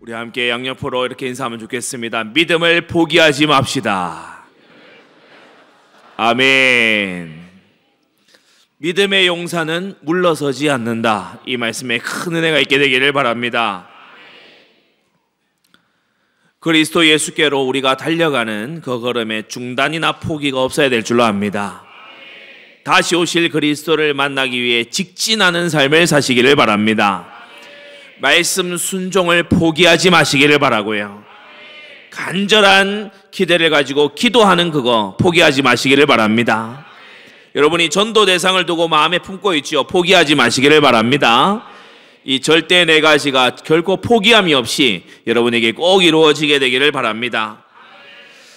우리 함께 양옆으로 이렇게 인사하면 좋겠습니다. 믿음을 포기하지 맙시다. 아멘. 믿음의 용사는 물러서지 않는다. 이 말씀에 큰 은혜가 있게 되기를 바랍니다. 그리스도 예수께로 우리가 달려가는 그 걸음에 중단이나 포기가 없어야 될 줄로 압니다. 다시 오실 그리스도를 만나기 위해 직진하는 삶을 사시기를 바랍니다. 말씀 순종을 포기하지 마시기를 바라고요. 간절한 기대를 가지고 기도하는 그거 포기하지 마시기를 바랍니다. 여러분이 전도 대상을 두고 마음에 품고 있지요. 포기하지 마시기를 바랍니다. 이 절대 네 가지가 결코 포기함이 없이 여러분에게 꼭 이루어지게 되기를 바랍니다.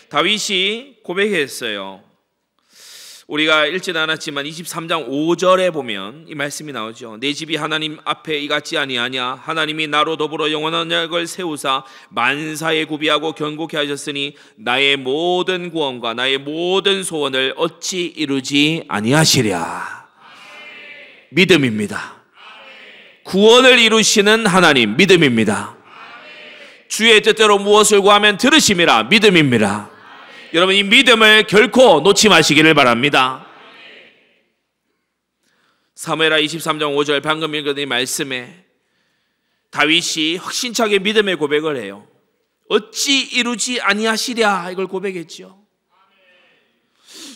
다윗이 고백했어요. 우리가 읽지는 않았지만 23장 5절에 보면 이 말씀이 나오죠. 내 집이 하나님 앞에 이같지 아니하냐. 하나님이 나로 더불어 영원한 언약을 세우사 만사에 구비하고 견고케 하셨으니 나의 모든 구원과 나의 모든 소원을 어찌 이루지 아니하시랴. 믿음입니다. 구원을 이루시는 하나님, 믿음입니다. 주의 뜻대로 무엇을 구하면 들으심이라. 믿음입니다. 여러분, 이 믿음을 결코 놓지 마시기를 바랍니다. 사무엘하 23장 5절 방금 읽은 이 말씀에 다윗이 확신차게 믿음의 고백을 해요. 어찌 이루지 아니하시랴, 이걸 고백했죠.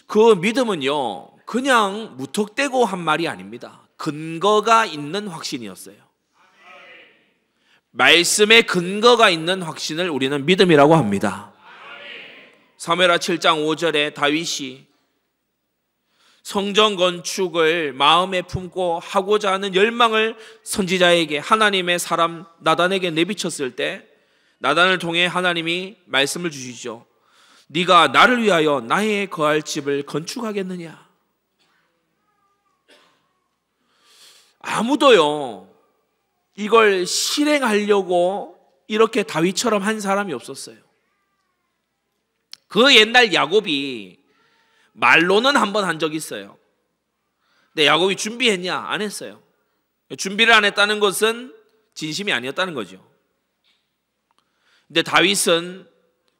그 믿음은요, 그냥 무턱대고 한 말이 아닙니다. 근거가 있는 확신이었어요. 말씀에 근거가 있는 확신을 우리는 믿음이라고 합니다. 사무엘하 7장 5절에 다윗이 성전 건축을 마음에 품고 하고자 하는 열망을 선지자에게, 하나님의 사람 나단에게 내비쳤을 때 나단을 통해 하나님이 말씀을 주시죠. 네가 나를 위하여 나의 거할 집을 건축하겠느냐. 아무도요 이걸 실행하려고 이렇게 다윗처럼 한 사람이 없었어요. 그 옛날 야곱이 말로는 한 번 한 적이 있어요. 근데 야곱이 준비했냐? 안 했어요. 준비를 안 했다는 것은 진심이 아니었다는 거죠. 근데 다윗은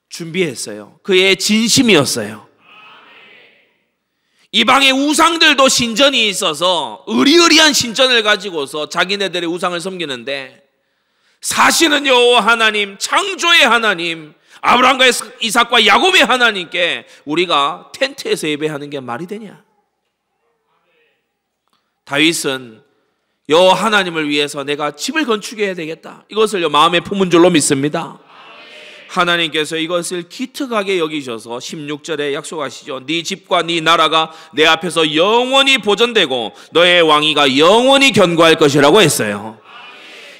준비했어요. 그의 진심이었어요. 이방의 우상들도 신전이 있어서 의리의리한 신전을 가지고서 자기네들의 우상을 섬기는데, 사실은요 하나님, 창조의 하나님, 아브라함과 이삭과 야곱의 하나님께 우리가 텐트에서 예배하는 게 말이 되냐? 다윗은 여 하나님을 위해서 내가 집을 건축해야 되겠다, 이것을 마음에 품은 줄로 믿습니다. 하나님께서 이것을 기특하게 여기셔서 16절에 약속하시죠. 네 집과 네 나라가 내 앞에서 영원히 보존되고 너의 왕위가 영원히 견고할 것이라고 했어요.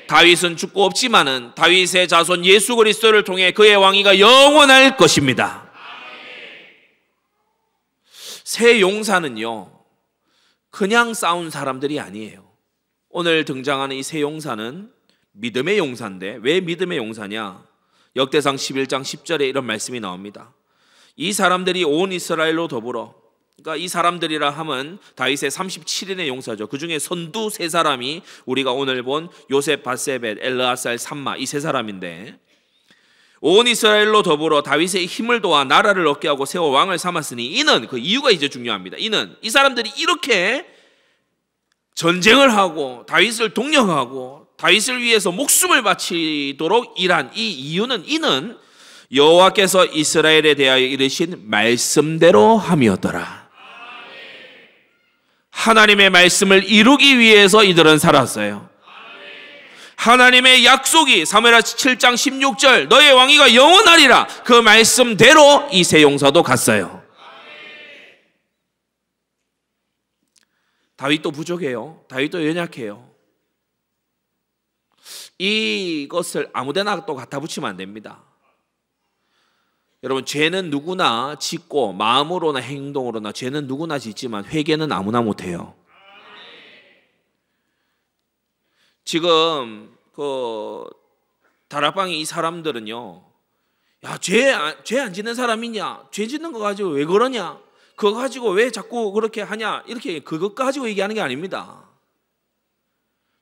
다윗은 죽고 없지만은 다윗의 자손 예수 그리스도를 통해 그의 왕위가 영원할 것입니다. 새 용사는요 그냥 싸운 사람들이 아니에요. 오늘 등장하는 이 새 용사는 믿음의 용사인데, 왜 믿음의 용사냐? 역대상 11장 10절에 이런 말씀이 나옵니다. 이 사람들이 온 이스라엘로 더불어, 그러니까 이 사람들이라 함은 다윗의 37인의 용사죠. 그 중에 선두 세 사람이 우리가 오늘 본 요셉, 바세벳, 엘르아살, 삼마, 이 세 사람인데, 온 이스라엘로 더불어 다윗의 힘을 도와 나라를 얻게 하고 세워 왕을 삼았으니, 이는, 그 이유가 이제 중요합니다. 이는 이 사람들이 이렇게 전쟁을 하고 다윗을 독려하고 다윗을 위해서 목숨을 바치도록 일한 이 이유는, 이는 여호와께서 이스라엘에 대하여 이르신 말씀대로 함이었더라. 하나님의 말씀을 이루기 위해서 이들은 살았어요. 하나님의 약속이 사무엘하 7장 16절 너의 왕위가 영원하리라, 그 말씀대로 이 세 용사도 갔어요. 다윗도 부족해요. 다윗도 연약해요. 이것을 아무데나 또 갖다 붙이면 안 됩니다. 여러분, 죄는 누구나 짓고 마음으로나 행동으로나 죄는 누구나 짓지만 회개는 아무나 못해요. 지금 그 다락방에 이 사람들은요, 야, 죄 안 짓는 사람이냐? 죄 짓는 거 가지고 왜 그러냐? 그거 가지고 왜 자꾸 그렇게 하냐? 이렇게 그것 가지고 얘기하는 게 아닙니다.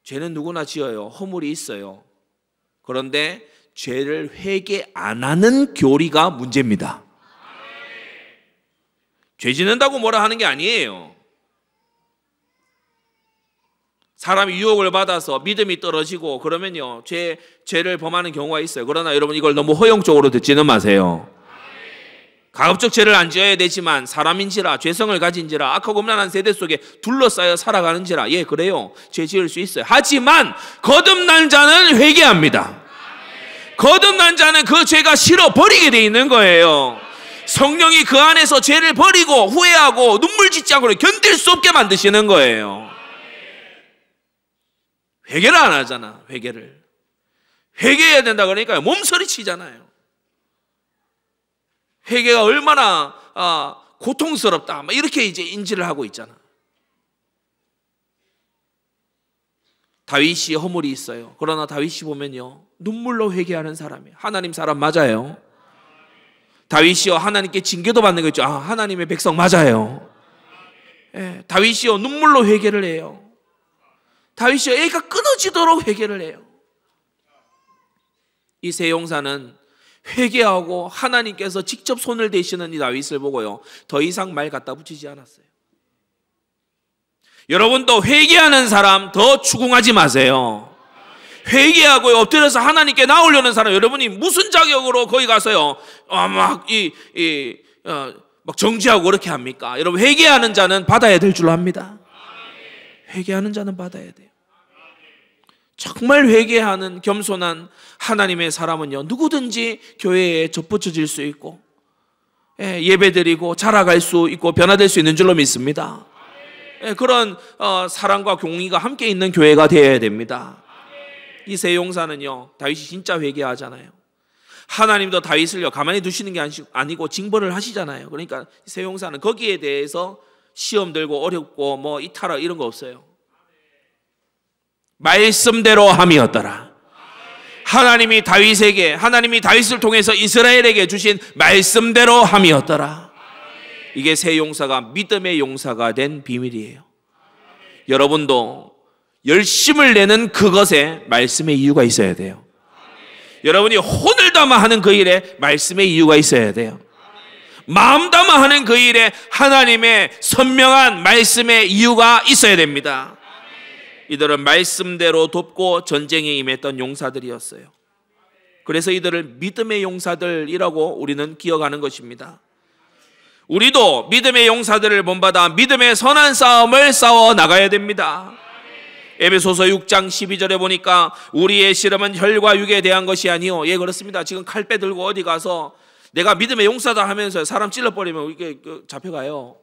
죄는 누구나 지어요. 허물이 있어요. 그런데 죄를 회개 안 하는 교리가 문제입니다. 죄 짓는다고 뭐라 하는 게 아니에요. 사람이 유혹을 받아서 믿음이 떨어지고 그러면요, 죄를 범하는 경우가 있어요. 그러나 여러분, 이걸 너무 허용적으로 듣지는 마세요. 가급적 죄를 안 지어야 되지만 사람인지라, 죄성을 가진지라, 악하고 음란한 세대 속에 둘러싸여 살아가는지라, 예, 그래요, 죄 지을 수 있어요. 하지만 거듭난 자는 회개합니다. 거듭난 자는 그 죄가 싫어 버리게 돼 있는 거예요. 성령이 그 안에서 죄를 버리고 후회하고 눈물 짓지 않고 견딜 수 없게 만드시는 거예요. 회개를 안 하잖아. 회개해야 된다 그러니까 몸서리 치잖아요. 회개가 얼마나 고통스럽다, 이렇게 이제 인지를 하고 있잖아. 다윗이 허물이 있어요. 그러나 다윗이 보면요, 눈물로 회개하는 사람이에요. 하나님 사람 맞아요. 다윗이요, 하나님께 징계도 받는 거 있죠. 하나님의 백성 맞아요. 예, 다윗이요, 눈물로 회개를 해요. 다윗이요, 애가 끊어지도록 회개를 해요. 이 세 용사는 회개하고 하나님께서 직접 손을 대시는 이 다윗을 보고요, 더 이상 말 갖다 붙이지 않았어요. 여러분도 회개하는 사람 더 추궁하지 마세요. 회개하고 엎드려서 하나님께 나오려는 사람, 여러분이 무슨 자격으로 거기 가서요 막 정지하고 그렇게 합니까? 여러분, 회개하는 자는 받아야 될 줄로 압니다. 회개하는 자는 받아야 돼요. 정말 회개하는 겸손한 하나님의 사람은요, 누구든지 교회에 접붙여질 수 있고, 예배드리고 자라갈 수 있고 변화될 수 있는 줄로 믿습니다. 그런 사랑과 공의가 함께 있는 교회가 되어야 됩니다. 이 세 용사는요, 다윗이 진짜 회개하잖아요. 하나님도 다윗을요 가만히 두시는 게 아니고 징벌을 하시잖아요. 그러니까 세 용사는 거기에 대해서 시험 들고 어렵고 이탈하 이런 거 없어요. 말씀대로 함이었더라. 하나님이 다윗을 통해서 이스라엘에게 주신 말씀대로 함이었더라. 이게 세 용사가 믿음의 용사가 된 비밀이에요. 여러분도 열심을 내는 그것에 말씀의 이유가 있어야 돼요. 여러분이 혼을 담아 하는 그 일에 말씀의 이유가 있어야 돼요. 마음 담아 하는 그 일에 하나님의 선명한 말씀의 이유가 있어야 됩니다. 이들은 말씀대로 돕고 전쟁에 임했던 용사들이었어요. 그래서 이들을 믿음의 용사들이라고 우리는 기억하는 것입니다. 우리도 믿음의 용사들을 본받아 믿음의 선한 싸움을 싸워 나가야 됩니다. 에베소서 6장 12절에 보니까 우리의 씨름은 혈과 육에 대한 것이 아니요, 예, 그렇습니다. 지금 칼 빼들고 어디 가서 내가 믿음의 용사다 하면서 사람 찔러버리면 이게 잡혀가요.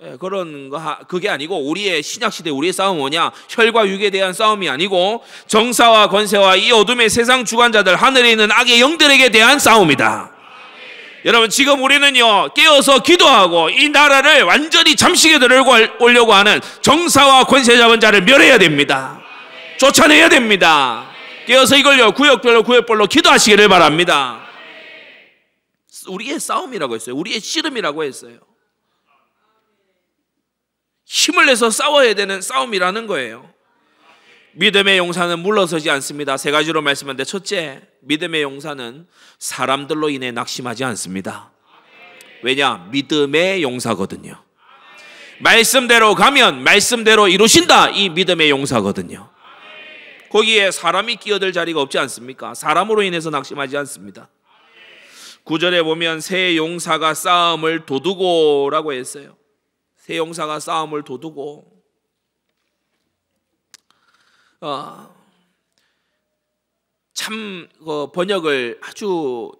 예, 그런 거 그게 아니고, 우리의 신약시대 우리의 싸움은 뭐냐? 혈과 육에 대한 싸움이 아니고 정사와 권세와 이 어둠의 세상 주관자들, 하늘에 있는 악의 영들에게 대한 싸움이다. 여러분, 지금 우리는요 깨어서 기도하고 이 나라를 완전히 잠식에 들고 오려고 하는 정사와 권세 잡은 자를 멸해야 됩니다. 쫓아내야 됩니다. 깨어서 이걸요 구역별로 기도하시기를 바랍니다. 우리의 싸움이라고 했어요. 우리의 씨름이라고 했어요. 힘을 내서 싸워야 되는 싸움이라는 거예요. 믿음의 용사는 물러서지 않습니다. 세 가지로 말씀하는데, 첫째, 믿음의 용사는 사람들로 인해 낙심하지 않습니다. 왜냐? 믿음의 용사거든요. 말씀대로 가면 말씀대로 이루신다, 이 믿음의 용사거든요. 거기에 사람이 끼어들 자리가 없지 않습니까? 사람으로 인해서 낙심하지 않습니다. 9절에 보면 세 용사가 싸움을 도두고라고 했어요. 세 용사가 싸움을 도두고, 참 번역을 아주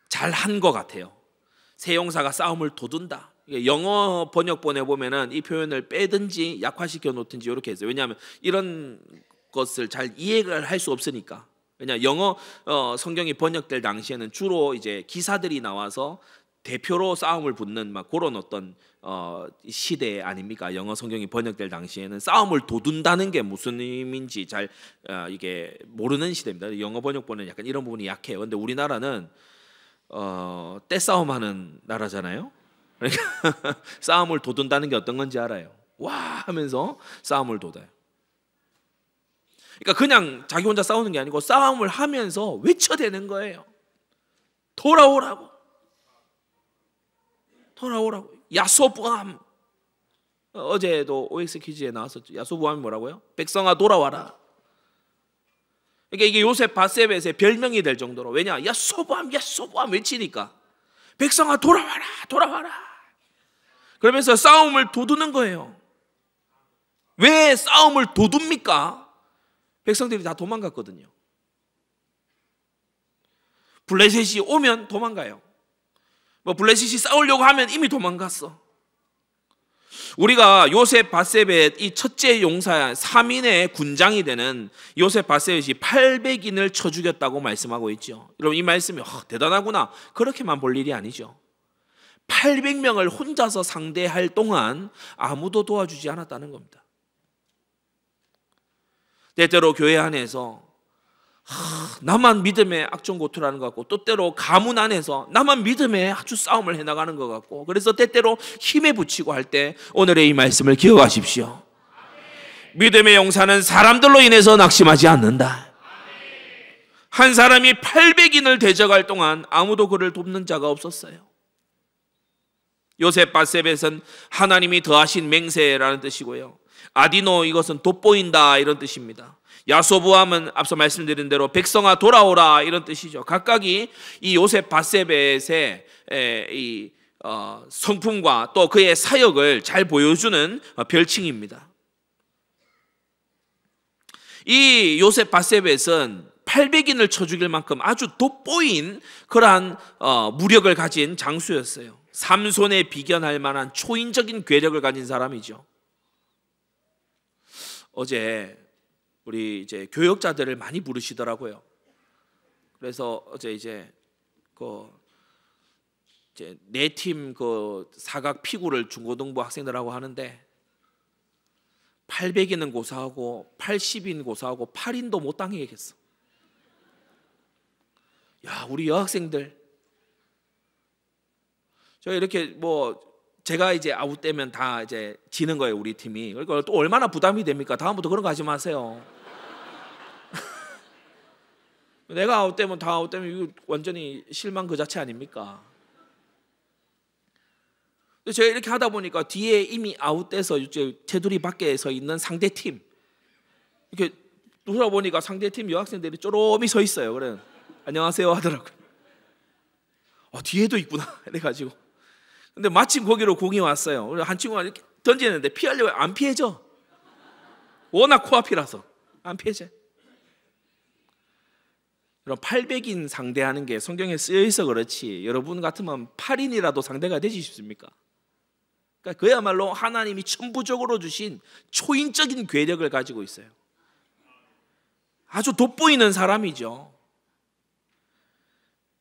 잘한 것 같아요. 세 용사가 싸움을 도둔다. 영어 번역본에 보면은 이 표현을 빼든지 약화시켜 놓든지 이렇게 했어요. 왜냐하면 이런 것을 잘 이해를 할 수 없으니까. 왜냐, 영어 성경이 번역될 당시에는 주로 이제 기사들이 나와서 대표로 싸움을 붙는 그런 어떤 시대 아닙니까? 영어 성경이 번역될 당시에는 싸움을 도둔다는 게 무슨 의미인지 잘 이게 모르는 시대입니다. 영어 번역본은 약간 이런 부분이 약해요. 근데 우리나라는 떼싸움하는 나라잖아요. 그러니까 싸움을 도둔다는 게 어떤 건지 알아요. 와 하면서 싸움을 돋아요. 그러니까 그냥 자기 혼자 싸우는 게 아니고 싸움을 하면서 외쳐대는 거예요. 돌아오라고. 돌아오라고. 야소부암. 어제도 OX 퀴즈에 나왔었죠. 야소부암이 뭐라고요? 백성아 돌아와라. 그러니까 이게 요셉 바세벳의 별명이 될 정도로, 왜냐? 야소부암 야소부암 외치니까 백성아 돌아와라 돌아와라. 그러면서 싸움을 돋우는 거예요. 왜 싸움을 돋웁니까? 백성들이 다 도망갔거든요. 블레셋이 오면 도망가요. 뭐 블레셋이 싸우려고 하면 이미 도망갔어. 우리가 요셉 바세벳 이 첫째 용사 3인의 군장이 되는 요셉 바세벳이 800인을 쳐 죽였다고 말씀하고 있죠. 여러분 이 말씀이 대단하구나 그렇게만 볼 일이 아니죠. 800명을 혼자서 상대할 동안 아무도 도와주지 않았다는 겁니다. 때때로 교회 안에서 나만 믿음의 악종고투라는 것 같고, 또 때로 가문 안에서 나만 믿음의 아주 싸움을 해나가는 것 같고, 그래서 때때로 힘에 부치고 할 때 오늘의 이 말씀을 기억하십시오. 믿음의 용사는 사람들로 인해서 낙심하지 않는다. 한 사람이 800인을 대적할 동안 아무도 그를 돕는 자가 없었어요. 요셉 바세벳은 하나님이 더하신 맹세라는 뜻이고요, 아디노 이것은 돋보인다 이런 뜻입니다. 야소부암은 앞서 말씀드린 대로 백성아 돌아오라 이런 뜻이죠. 각각이 이 요셉 바세벳의 이 성품과 또 그의 사역을 잘 보여주는 별칭입니다. 이 요셉 바세벳은 800인을 쳐 죽일 만큼 아주 돋보인 그러한 무력을 가진 장수였어요. 삼손에 비견할 만한 초인적인 괴력을 가진 사람이죠. 어제 우리 이제 교역자들을 많이 부르시더라고요. 그래서 어제 이제 네 팀 사각 피구를 중고등부 학생들하고 하는데 800인은 고사하고 80인 고사하고 8인도 못 당해야겠어. 야, 우리 여학생들 저 이렇게 제가 이제 아웃되면 다 이제 지는 거예요, 우리 팀이. 그러니까 또 얼마나 부담이 됩니까? 다음부터 그런 거 하지 마세요. 내가 아웃되면 다 아웃되면 이거 완전히 실망 그 자체 아닙니까? 제가 이렇게 하다 보니까 뒤에 이미 아웃돼서 이제 테두리 밖에 서 있는 상대 팀 이렇게 돌아보니까 상대 팀 여학생들이 쪼롬이 서 있어요. 그래 안녕하세요 하더라고요. 뒤에도 있구나 이래가지고. 근데 마침 거기로 공이 왔어요. 한 친구가 이렇게 던지는데 피하려고 안 피해져. 워낙 코앞이라서 안 피해져. 여러분 800인 상대하는 게 성경에 쓰여 있어 그렇지 여러분 같으면 8인이라도 상대가 되지 싶습니까? 그러니까 그야말로 하나님이 천부적으로 주신 초인적인 괴력을 가지고 있어요. 아주 돋보이는 사람이죠.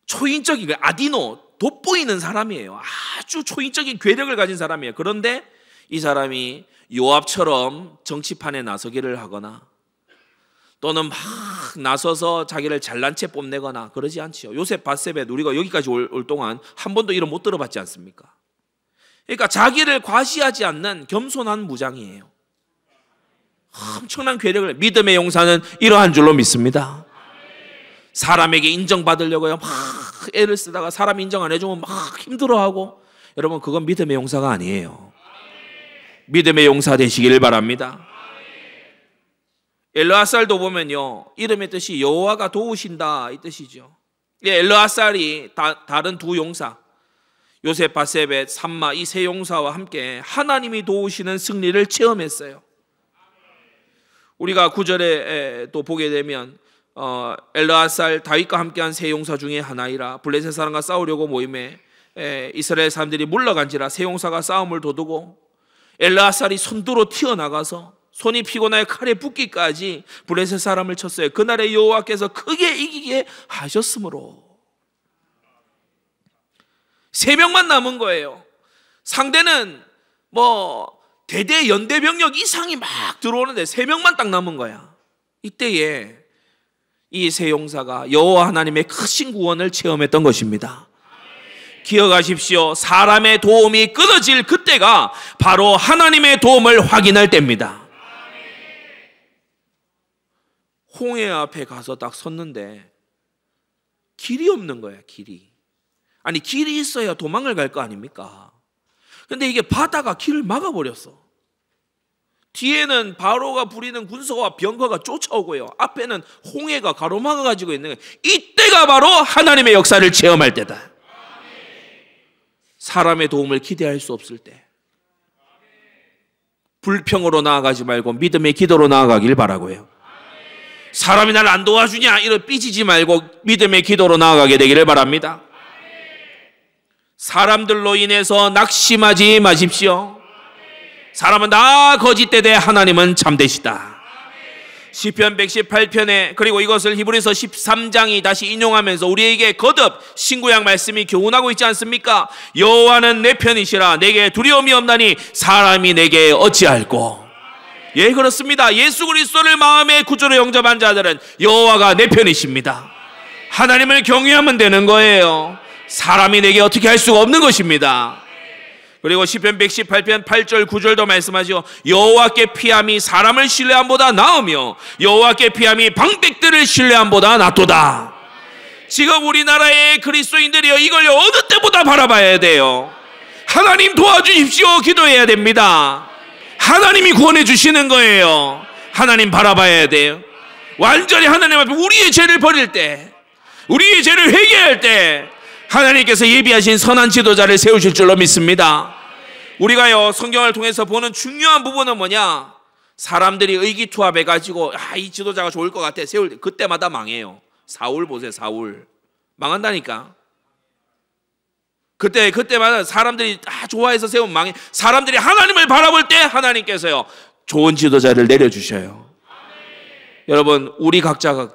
초인적인 아디노 돋보이는 사람이에요. 아주 초인적인 괴력을 가진 사람이에요. 그런데 이 사람이 요압처럼 정치판에 나서기를 하거나 또는 막 나서서 자기를 잘난 채 뽐내거나 그러지 않지요. 요셉 바세벳 우리가 여기까지 올 동안 한 번도 이런 못 들어봤지 않습니까? 그러니까 자기를 과시하지 않는 겸손한 무장이에요. 엄청난 괴력을. 믿음의 용사는 이러한 줄로 믿습니다. 사람에게 인정받으려고요 막 애를 쓰다가 사람 인정 안 해주면 막 힘들어하고, 여러분 그건 믿음의 용사가 아니에요. 믿음의 용사 되시기를 바랍니다. 엘르아살도 보면요 이름의 뜻이 여호와가 도우신다 이 뜻이죠. 엘르아살이 다른 두 용사 요셉 바세벳 삼마 이 세 용사와 함께 하나님이 도우시는 승리를 체험했어요. 우리가 9절에 또 보게 되면 엘르아살 다윗과 함께한 세 용사 중에 하나이라. 블레셋 사람과 싸우려고 모임에 이스라엘 사람들이 물러간지라. 세 용사가 싸움을 도두고 엘르아살이 선두로 튀어나가서 손이 피곤하여 칼에 붓기까지 블레셋 사람을 쳤어요. 그날에 여호와께서 크게 이기게 하셨으므로. 3명만 남은 거예요. 상대는 대대 연대병력 이상이 막 들어오는데 3명만 딱 남은 거야. 이때에 이 세 용사가 여호와 하나님의 크신 구원을 체험했던 것입니다. 기억하십시오. 사람의 도움이 끊어질 그때가 바로 하나님의 도움을 확인할 때입니다. 홍해 앞에 가서 딱 섰는데 길이 없는 거야, 길이. 아니, 길이 있어야 도망을 갈 거 아닙니까? 근데 이게 바다가 길을 막아버렸어. 뒤에는 바로가 부리는 군사와 병거가 쫓아오고요, 앞에는 홍해가 가로막아가지고 있는 거예요. 이때가 바로 하나님의 역사를 체험할 때다. 사람의 도움을 기대할 수 없을 때 불평으로 나아가지 말고 믿음의 기도로 나아가길 바라고요. 사람이 나를 안 도와주냐 이런 삐지지 말고 믿음의 기도로 나아가게 되기를 바랍니다. 사람들로 인해서 낙심하지 마십시오. 사람은 다 거짓되되 하나님은 참되시다. 시편 118편에 그리고 이것을 히브리서 13장이 다시 인용하면서 우리에게 거듭 신구약 말씀이 교훈하고 있지 않습니까? 여호와는 내 편이시라 내게 두려움이 없나니 사람이 내게 어찌할꼬. 예, 그렇습니다. 예수 그리스도를 마음의 구주로 영접한 자들은 여호와가 내 편이십니다. 하나님을 경외하면 되는 거예요. 사람이 내게 어떻게 할 수가 없는 것입니다. 그리고 시편 118편 8절 9절도 말씀하죠. 여호와께 피함이 사람을 신뢰함보다 나으며 여호와께 피함이 방백들을 신뢰함보다 낫도다. 지금 우리나라의 그리스도인들이요, 이걸 어느 때보다 바라봐야 돼요. 하나님 도와주십시오 기도해야 됩니다. 하나님이 구원해 주시는 거예요. 하나님 바라봐야 돼요. 완전히 하나님 앞에 우리의 죄를 버릴 때, 우리의 죄를 회개할 때 하나님께서 예비하신 선한 지도자를 세우실 줄로 믿습니다. 우리가요, 성경을 통해서 보는 중요한 부분은 뭐냐? 사람들이 의기투합해가지고 이 지도자가 좋을 것 같아 세울 때 그때마다 망해요. 사울 보세요. 사울 망한다니까. 그때마다 사람들이 다 좋아해서 세우면 망해. 사람들이 하나님을 바라볼 때 하나님께서요 좋은 지도자를 내려주셔요. 여러분, 우리 각자가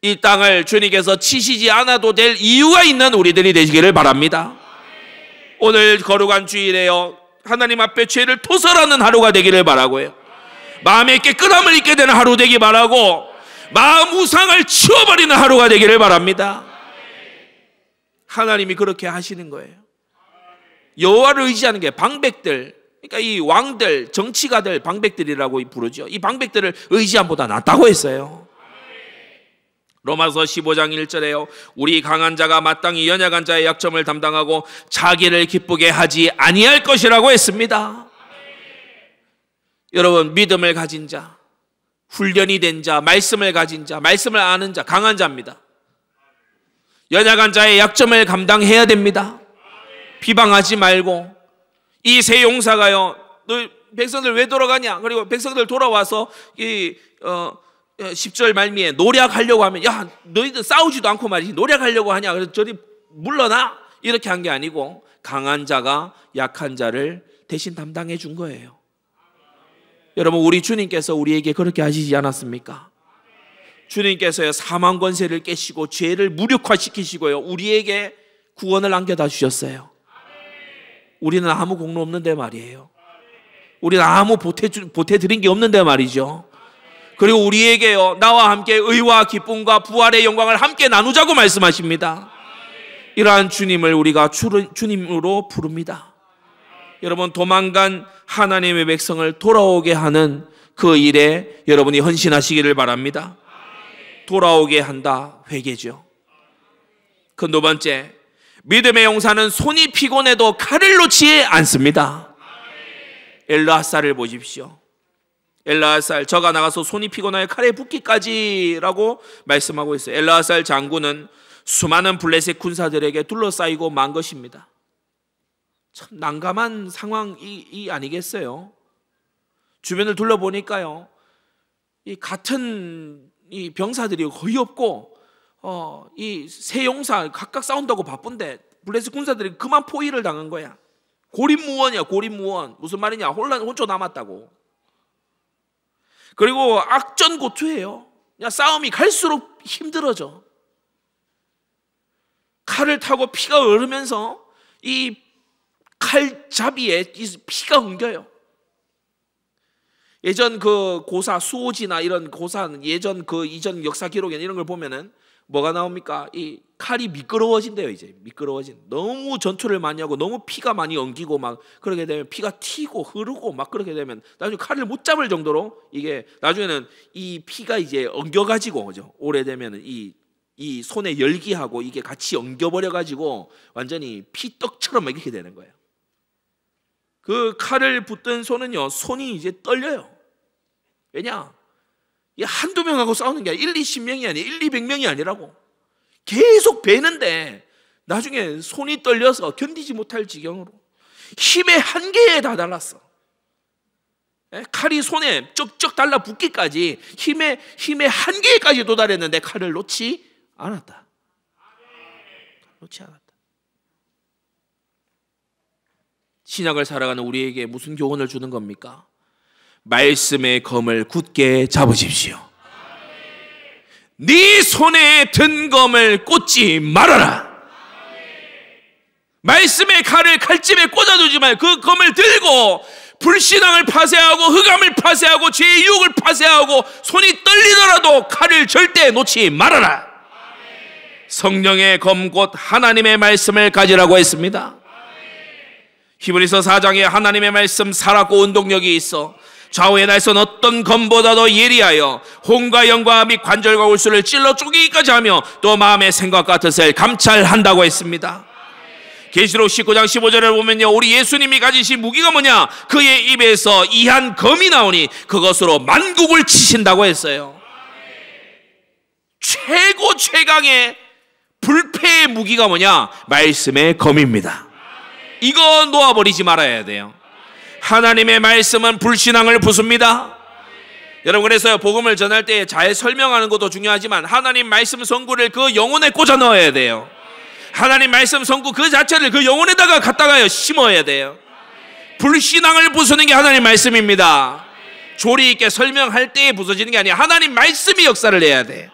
이 땅을 주님께서 치시지 않아도 될 이유가 있는 우리들이 되시기를 바랍니다. 오늘 거룩한 주일에요, 하나님 앞에 죄를 토설하는 하루가 되기를 바라고요, 마음의 깨끗함을 잊게 되는 하루 되기 바라고, 마음 우상을 치워버리는 하루가 되기를 바랍니다. 하나님이 그렇게 하시는 거예요. 여호와를 의지하는 게 방백들, 그러니까 이 왕들, 정치가들 방백들이라고 부르죠. 이 방백들을 의지함보다 낫다고 했어요. 로마서 15장 1절에요. 우리 강한 자가 마땅히 연약한 자의 약점을 담당하고 자기를 기쁘게 하지 아니할 것이라고 했습니다. 여러분, 믿음을 가진 자, 훈련이 된 자, 말씀을 가진 자, 말씀을 아는 자, 강한 자입니다. 연약한 자의 약점을 감당해야 됩니다. 비방하지 말고. 이 세 용사가요, 너 백성들 왜 돌아가냐? 그리고 백성들 돌아와서 10절 말미에 노략하려고 하면, 야, 너희들 싸우지도 않고 말이지 노략하려고 하냐? 그래서 저리 물러나? 이렇게 한 게 아니고 강한 자가 약한 자를 대신 담당해 준 거예요. 여러분, 우리 주님께서 우리에게 그렇게 하시지 않았습니까? 주님께서요, 사망 권세를 깨시고 죄를 무력화시키시고요, 우리에게 구원을 안겨다 주셨어요. 우리는 아무 공로 없는데 말이에요. 우리는 아무 보태드린 게 없는데 말이죠. 그리고 우리에게요, 나와 함께 의와 기쁨과 부활의 영광을 함께 나누자고 말씀하십니다. 이러한 주님을 우리가 주님으로 부릅니다. 여러분, 도망간 하나님의 백성을 돌아오게 하는 그 일에 여러분이 헌신하시기를 바랍니다. 돌아오게 한다, 회개죠. 그 두 번째, 믿음의 용사는 손이 피곤해도 칼을 놓지 않습니다. 엘르하살을 보십시오. 엘르하살, 저가 나가서 손이 피곤하여 칼에 붓기까지라고 말씀하고 있어요. 엘르하살 장군은 수많은 블레셋 군사들에게 둘러싸이고 만 것입니다. 참 난감한 상황이 아니겠어요? 주변을 둘러보니까요, 이 같은 이 병사들이 거의 없고, 이 세 용사 각각 싸운다고 바쁜데 블레셋 군사들이 그만 포위를 당한 거야. 고립무원이야, 고립무원. 무슨 말이냐? 혼자 남았다고. 그리고 악전고투예요. 그냥 싸움이 갈수록 힘들어져. 칼을 타고 피가 흐르면서 이 칼잡이에 피가 엉겨요. 예전 그 고사 수호지나 이런 고사는 예전 그 이전 역사 기록에 이런 걸 보면은 뭐가 나옵니까? 이 칼이 미끄러워진대요. 이제 미끄러워진. 너무 전투를 많이 하고 너무 피가 많이 엉기고 막 그러게 되면 피가 튀고 흐르고 막 그렇게 되면 나중에 칼을 못 잡을 정도로 이게 나중에는 이 피가 이제 엉겨가지고 그죠? 오래되면 이 손에 열기하고 이게 같이 엉겨버려가지고 완전히 피떡처럼 막 이렇게 되는 거예요. 그 칼을 붙든 손은요, 손이 이제 떨려요. 왜냐? 이 한두 명하고 싸우는 게 아니라 1, 20명이 아니라 1, 200명이 아니라고. 계속 베는데 나중에 손이 떨려서 견디지 못할 지경으로 힘의 한계에 다달랐어. 칼이 손에 쩍쩍 달라붙기까지 힘의 한계까지 도달했는데 칼을 놓지 않았다. 놓지 않았다. 신약을 살아가는 우리에게 무슨 교훈을 주는 겁니까? 말씀의 검을 굳게 잡으십시오. 네 손에 든 검을 꽂지 말아라. 말씀의 칼을 칼집에 꽂아두지 말고 그 검을 들고 불신앙을 파쇄하고 흑암을 파쇄하고 죄의 유혹을 파쇄하고 손이 떨리더라도 칼을 절대 놓지 말아라. 성령의 검 곧 하나님의 말씀을 가지라고 했습니다. 히브리서 4장에 하나님의 말씀 살았고 운동력이 있어 좌우의 날선 어떤 검보다도 예리하여 혼과 영과 및 관절과 울수를 찔러 쪼개기까지 하며 또 마음의 생각과 뜻을 감찰한다고 했습니다. 계시록 19장 15절을 보면요, 우리 예수님이 가지신 무기가 뭐냐? 그의 입에서 이한 검이 나오니 그것으로 만국을 치신다고 했어요. 최고 최강의 불패의 무기가 뭐냐? 말씀의 검입니다. 이거 놓아버리지 말아야 돼요. 하나님의 말씀은 불신앙을 부숩니다. 여러분, 그래서요, 복음을 전할 때 잘 설명하는 것도 중요하지만 하나님 말씀 성구를 그 영혼에 꽂아 넣어야 돼요. 하나님 말씀 성구 그 자체를 그 영혼에다가 갖다가 심어야 돼요. 불신앙을 부수는 게 하나님 말씀입니다. 조리 있게 설명할 때에 부서지는 게 아니라 하나님 말씀이 역사를 해야 돼요.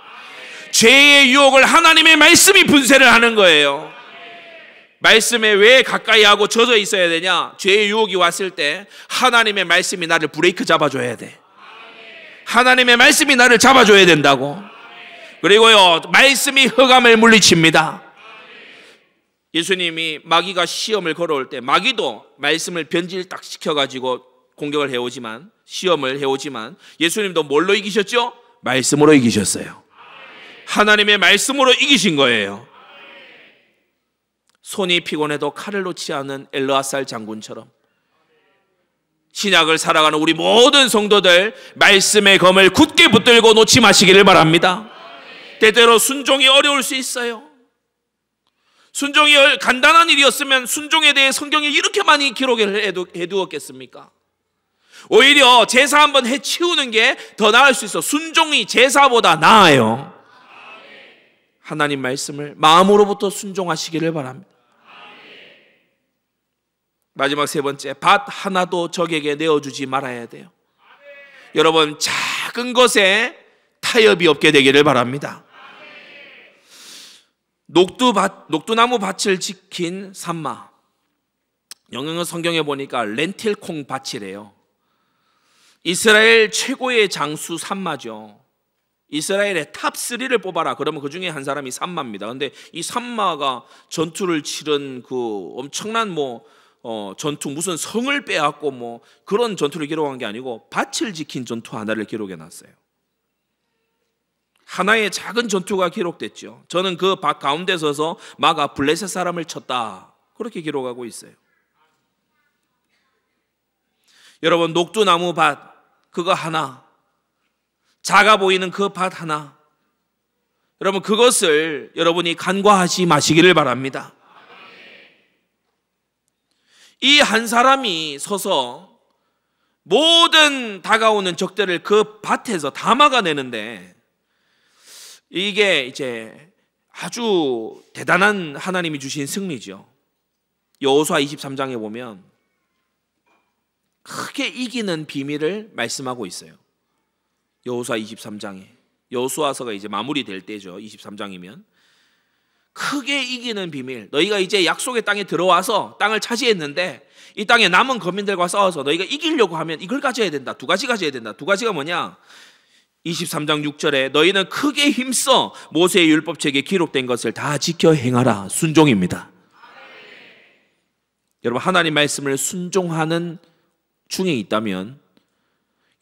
죄의 유혹을 하나님의 말씀이 분쇄를 하는 거예요. 말씀에 왜 가까이 하고 젖어 있어야 되냐? 죄의 유혹이 왔을 때 하나님의 말씀이 나를 브레이크 잡아줘야 돼. 하나님의 말씀이 나를 잡아줘야 된다고. 그리고요, 말씀이 흑암을 물리칩니다. 예수님이 마귀가 시험을 걸어올 때 마귀도 말씀을 변질 딱 시켜가지고 공격을 해오지만, 시험을 해오지만 예수님도 뭘로 이기셨죠? 말씀으로 이기셨어요. 하나님의 말씀으로 이기신 거예요. 손이 피곤해도 칼을 놓지 않은 엘르아살 장군처럼 신약을 살아가는 우리 모든 성도들 말씀의 검을 굳게 붙들고 놓지 마시기를 바랍니다. 때때로 순종이 어려울 수 있어요. 순종이 간단한 일이었으면 순종에 대해 성경에 이렇게 많이 기록을 해두었겠습니까? 오히려 제사 한번 해치우는 게 더 나을 수 있어. 순종이 제사보다 나아요. 하나님 말씀을 마음으로부터 순종하시기를 바랍니다. 마지막 세 번째, 밭 하나도 적에게 내어주지 말아야 돼요. 여러분, 작은 것에 타협이 없게 되기를 바랍니다. 녹두나무 밭을 지킨 산마, 영영은 성경에 보니까 렌틸콩 밭이래요. 이스라엘 최고의 장수 산마죠. 이스라엘의 탑3를 뽑아라 그러면 그 중에 한 사람이 산마입니다. 근데 이 산마가 전투를 치른 그 엄청난 전투, 무슨 성을 빼앗고 그런 전투를 기록한 게 아니고 밭을 지킨 전투 하나를 기록해 놨어요. 하나의 작은 전투가 기록됐죠. 저는 그 밭 가운데 서서 마가 블레셋 사람을 쳤다, 그렇게 기록하고 있어요. 여러분, 녹두나무 밭 그거 하나, 작아 보이는 그 밭 하나, 여러분 그것을 여러분이 간과하지 마시기를 바랍니다. 이 한 사람이 서서 모든 다가오는 적들을 그 밭에서 다 막아내는데, 이게 이제 아주 대단한 하나님이 주신 승리죠. 여호수아 23장에 보면 크게 이기는 비밀을 말씀하고 있어요. 여호수아 23장에, 여호수아서가 이제 마무리될 때죠. 23장이면 크게 이기는 비밀, 너희가 이제 약속의 땅에 들어와서 땅을 차지했는데 이 땅에 남은 거민들과 싸워서 너희가 이기려고 하면 이걸 가져야 된다. 두 가지 가져야 된다. 두 가지가 뭐냐? 23장 6절에 너희는 크게 힘써 모세의 율법책에 기록된 것을 다 지켜 행하라. 순종입니다. 여러분, 하나님 말씀을 순종하는 중에 있다면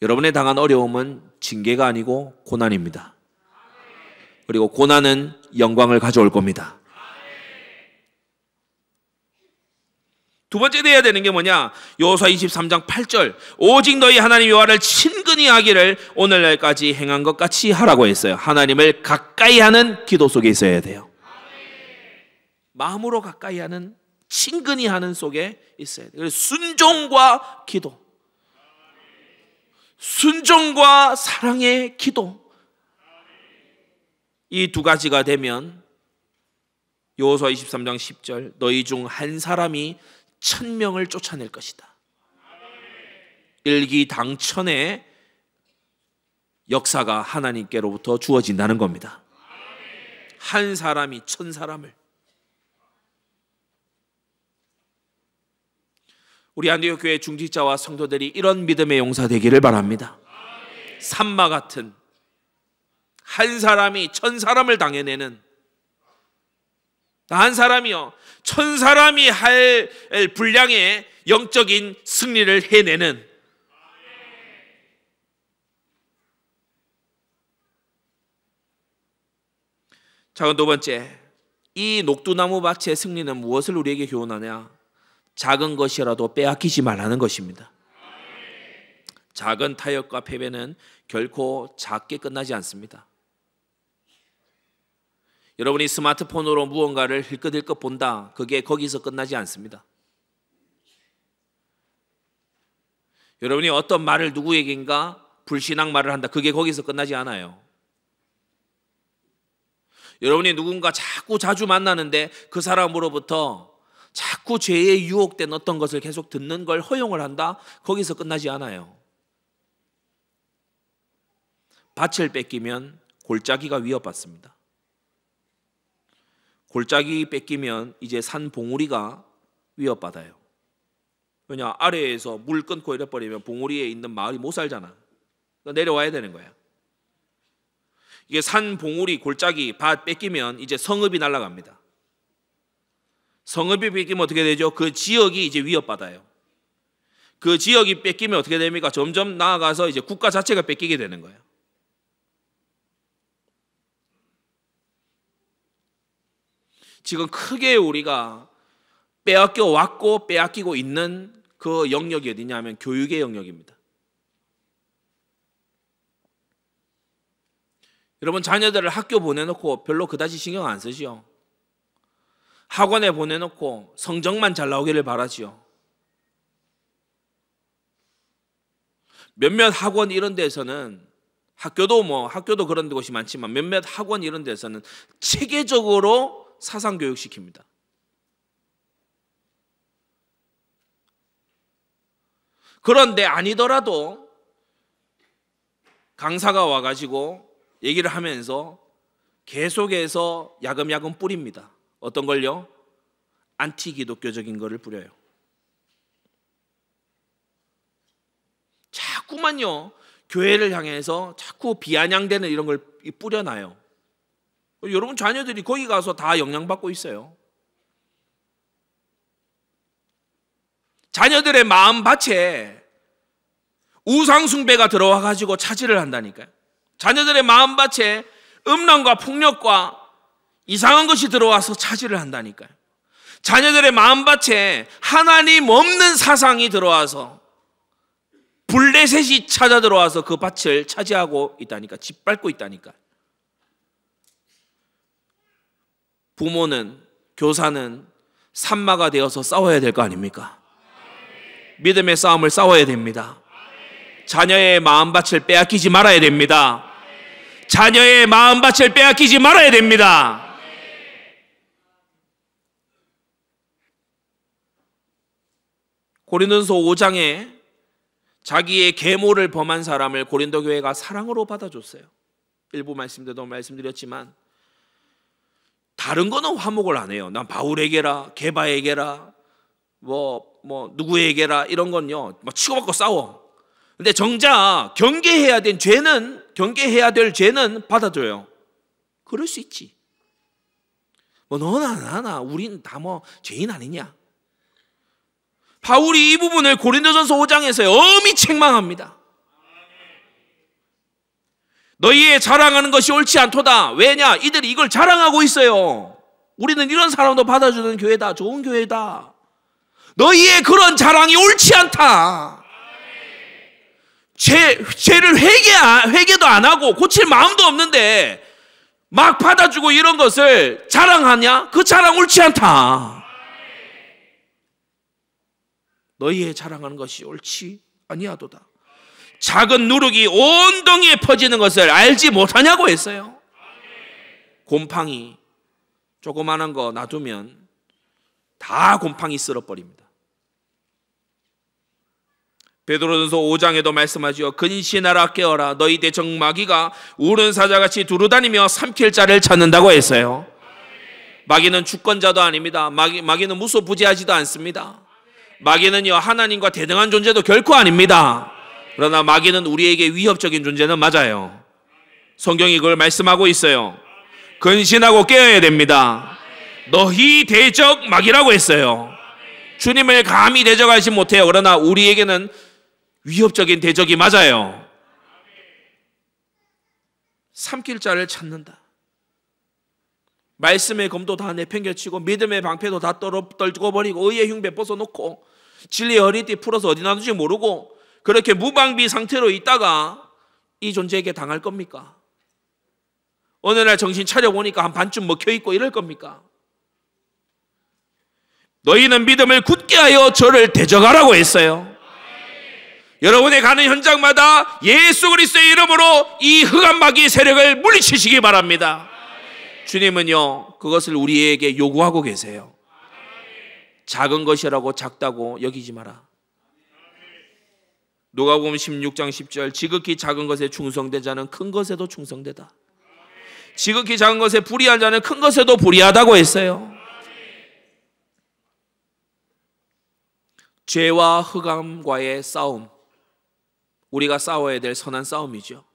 여러분의 당한 어려움은 징계가 아니고 고난입니다. 그리고 고난은 영광을 가져올 겁니다. 두 번째 돼야 되는 게 뭐냐? 여호수아 23장 8절, 오직 너희 하나님 여호와를 친근히 하기를 오늘날까지 행한 것 같이 하라고 했어요. 하나님을 가까이 하는 기도 속에 있어야 돼요. 마음으로 가까이 하는, 친근히 하는 속에 있어야 돼요. 그래서 순종과 기도, 순종과 사랑의 기도, 이 두 가지가 되면 여호수아 23장 10절, 너희 중 한 사람이 1000명을 쫓아낼 것이다. 일기당천의 역사가 하나님께로부터 주어진다는 겁니다. 한 사람이 1000사람을. 우리 안디옥 교회 중직자와 성도들이 이런 믿음의 용사 되기를 바랍니다. 산마 같은 한 사람이 1000사람을 당해내는, 한 사람이요 1000사람이 할 분량의 영적인 승리를 해내는, 자, 두 번째, 이 녹두나무 밭의 승리는 무엇을 우리에게 교훈하냐? 작은 것이라도 빼앗기지 말라는 것입니다. 작은 타협과 패배는 결코 작게 끝나지 않습니다. 여러분이 스마트폰으로 무언가를 힐끗힐끗 본다, 그게 거기서 끝나지 않습니다. 여러분이 어떤 말을 누구에게인가 불신앙 말을 한다, 그게 거기서 끝나지 않아요. 여러분이 누군가 자꾸 자주 만나는데 그 사람으로부터 자꾸 죄에 유혹된 어떤 것을 계속 듣는 걸 허용을 한다, 거기서 끝나지 않아요. 밭을 뺏기면 골짜기가 위협받습니다. 골짜기 뺏기면 이제 산 봉우리가 위협받아요. 왜냐, 아래에서 물 끊고 이래버리면 봉우리에 있는 마을이 못 살잖아. 그러니까 내려와야 되는 거야. 이게 산 봉우리, 골짜기, 밭 뺏기면 이제 성읍이 날아갑니다. 성읍이 뺏기면 어떻게 되죠? 그 지역이 이제 위협받아요. 그 지역이 뺏기면 어떻게 됩니까? 점점 나아가서 이제 국가 자체가 뺏기게 되는 거예요. 지금 크게 우리가 빼앗겨 왔고 빼앗기고 있는 그 영역이 어디냐면 교육의 영역입니다. 여러분, 자녀들을 학교 보내놓고 별로 그다지 신경 안 쓰지요. 학원에 보내놓고 성적만 잘 나오기를 바라지요. 몇몇 학원 이런 데서는, 학교도 그런 곳이 많지만 몇몇 학원 이런 데서는 체계적으로 사상교육 시킵니다. 그런데 아니더라도 강사가 와가지고 얘기를 하면서 계속해서 야금야금 뿌립니다. 어떤 걸요? 안티 기독교적인 거를 뿌려요. 자꾸만요 교회를 향해서 자꾸 비아냥대는 이런 걸 뿌려놔요. 여러분 자녀들이 거기 가서 다 영향받고 있어요. 자녀들의 마음밭에 우상숭배가 들어와가지고 차지를 한다니까요. 자녀들의 마음밭에 음란과 폭력과 이상한 것이 들어와서 차지를 한다니까요. 자녀들의 마음밭에 하나님 없는 사상이 들어와서 블레셋이 찾아 들어와서 그 밭을 차지하고 있다니까, 짓밟고 있다니까. 부모는, 교사는 산마가 되어서 싸워야 될 거 아닙니까? 믿음의 싸움을 싸워야 됩니다. 자녀의 마음밭을 빼앗기지 말아야 됩니다. 자녀의 마음밭을 빼앗기지 말아야 됩니다. 고린도전서 5장에 자기의 계모를 범한 사람을 고린도 교회가 사랑으로 받아줬어요. 일부 말씀 때도 말씀드렸지만 다른 거는 화목을 안 해요. 난 바울에게라, 게바에게라, 누구에게라 이런 건요 막 치고받고 싸워. 근데 정작 경계해야 된 죄는 경계해야 될 죄는 받아줘요. 그럴 수 있지. 뭐 너나 나나 우린 다 뭐 죄인 아니냐. 바울이 이 부분을 고린도전서 5장에서 엄히 책망합니다. 너희의 자랑하는 것이 옳지 않도다. 왜냐? 이들이 이걸 자랑하고 있어요. 우리는 이런 사람도 받아주는 교회다. 좋은 교회다. 너희의 그런 자랑이 옳지 않다. 죄를 회개도 안 하고 고칠 마음도 없는데 막 받아주고 이런 것을 자랑하냐? 그 자랑 옳지 않다. 너희의 자랑하는 것이 옳지 아니하도다. 작은 누룩이 온 동이에 퍼지는 것을 알지 못하냐고 했어요. 곰팡이 조그마한 거 놔두면 다 곰팡이 쓸어버립니다. 베드로전서 5장에도 말씀하죠. 근신하라 깨어라. 너희 대적 마귀가 우는 사자같이 두루다니며 삼킬 자를 찾는다고 했어요. 마귀는 주권자도 아닙니다. 마귀는 무소부지하지도 않습니다. 마귀는요, 하나님과 대등한 존재도 결코 아닙니다. 그러나 마귀는 우리에게 위협적인 존재는 맞아요. 성경이 그걸 말씀하고 있어요. 근신하고 깨어야 됩니다. 너희 대적 마귀라고 했어요. 주님을 감히 대적하지 못해요. 그러나 우리에게는 위협적인 대적이 맞아요. 삼킬 자를 찾는다. 말씀의 검도 다 내팽개치고 믿음의 방패도 다 떨고 버리고 의의 흉배 벗어놓고 진리의 허리띠 풀어서 어디 놔두지 모르고 그렇게 무방비 상태로 있다가 이 존재에게 당할 겁니까? 어느 날 정신 차려보니까 한 반쯤 먹혀있고 이럴 겁니까? 너희는 믿음을 굳게 하여 저를 대적하라고 했어요. 여러분의 가는 현장마다 예수 그리스도의 이름으로 이 흑암 마귀의 세력을 물리치시기 바랍니다. 주님은요, 그것을 우리에게 요구하고 계세요. 작은 것이라고 작다고 여기지 마라. 누가복음 16장 10절 지극히 작은 것에 충성된 자는 큰 것에도 충성되다. 지극히 작은 것에 불의한 자는 큰 것에도 불의하다고 했어요. 죄와 흑암과의 싸움, 우리가 싸워야 될 선한 싸움이죠.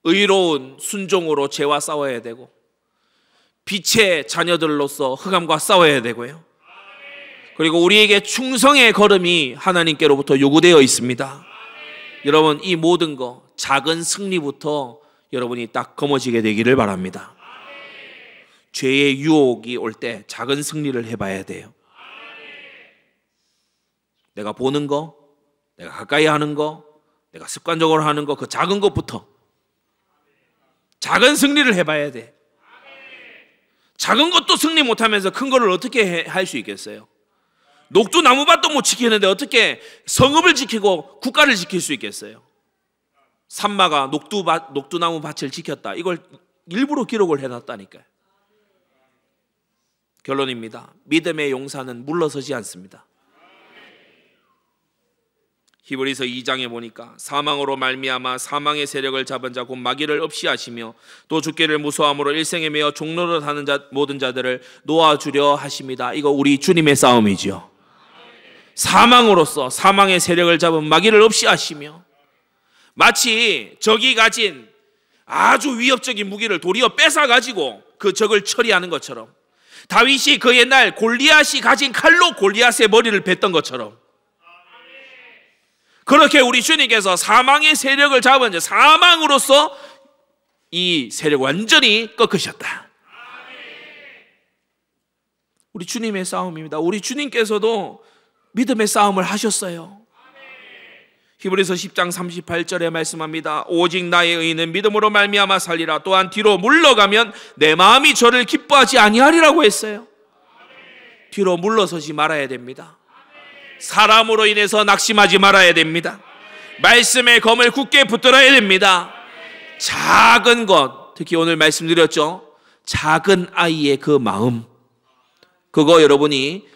의로운 순종으로 죄와 싸워야 되고 빛의 자녀들로서 흑암과 싸워야 되고요. 그리고 우리에게 충성의 걸음이 하나님께로부터 요구되어 있습니다. 여러분, 이 모든 거 작은 승리부터 여러분이 딱 거머쥐게 되기를 바랍니다. 죄의 유혹이 올 때 작은 승리를 해봐야 돼요. 내가 보는 거, 내가 가까이 하는 거, 내가 습관적으로 하는 거, 그 작은 것부터 작은 승리를 해봐야 돼. 작은 것도 승리 못하면서 큰 거를 어떻게 할 수 있겠어요? 녹두 나무밭도 못 지키는데 어떻게 성읍을 지키고 국가를 지킬 수 있겠어요? 산마가 녹두나무 밭을 지켰다. 이걸 일부러 기록을 해놨다니까요. 결론입니다. 믿음의 용사는 물러서지 않습니다. 히브리서 2장에 보니까 사망으로 말미암아 사망의 세력을 잡은 자 곧 마귀를 없이 하시며 또 죽기를 무서함으로 일생에 매어 종노릇 하는 모든 자들을 놓아주려 하십니다. 이거 우리 주님의 싸움이죠. 사망으로서 사망의 세력을 잡은 마귀를 없이 하시며 마치 적이 가진 아주 위협적인 무기를 도리어 뺏어가지고 그 적을 처리하는 것처럼 다윗이 그 옛날 골리앗이 가진 칼로 골리앗의 머리를 뱉던 것처럼 그렇게 우리 주님께서 사망의 세력을 잡은 사망으로서 이 세력을 완전히 꺾으셨다. 우리 주님의 싸움입니다. 우리 주님께서도 믿음의 싸움을 하셨어요. 히브리서 10장 38절에 말씀합니다. 오직 나의 의는 믿음으로 말미암아 살리라. 또한 뒤로 물러가면 내 마음이 저를 기뻐하지 아니하리라고 했어요. 뒤로 물러서지 말아야 됩니다. 사람으로 인해서 낙심하지 말아야 됩니다. 말씀의 검을 굳게 붙들어야 됩니다. 작은 것, 특히 오늘 말씀드렸죠. 작은 아이의 그 마음, 그거 여러분이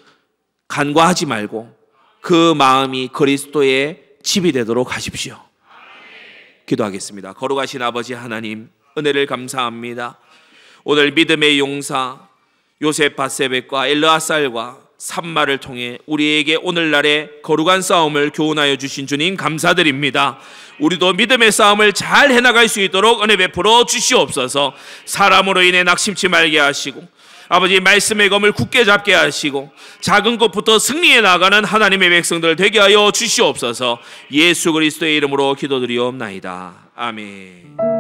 간과하지 말고 그 마음이 그리스도의 집이 되도록 하십시오. 기도하겠습니다. 거룩하신 아버지 하나님, 은혜를 감사합니다. 오늘 믿음의 용사 요셉 바세벳과 엘르아살과 산마를 통해 우리에게 오늘날의 거룩한 싸움을 교훈하여 주신 주님 감사드립니다. 우리도 믿음의 싸움을 잘 해나갈 수 있도록 은혜 베풀어 주시옵소서. 사람으로 인해 낙심치 말게 하시고 아버지 말씀의 검을 굳게 잡게 하시고 작은 것부터 승리해 나가는 하나님의 백성들 되게 하여 주시옵소서. 예수 그리스도의 이름으로 기도드리옵나이다. 아멘.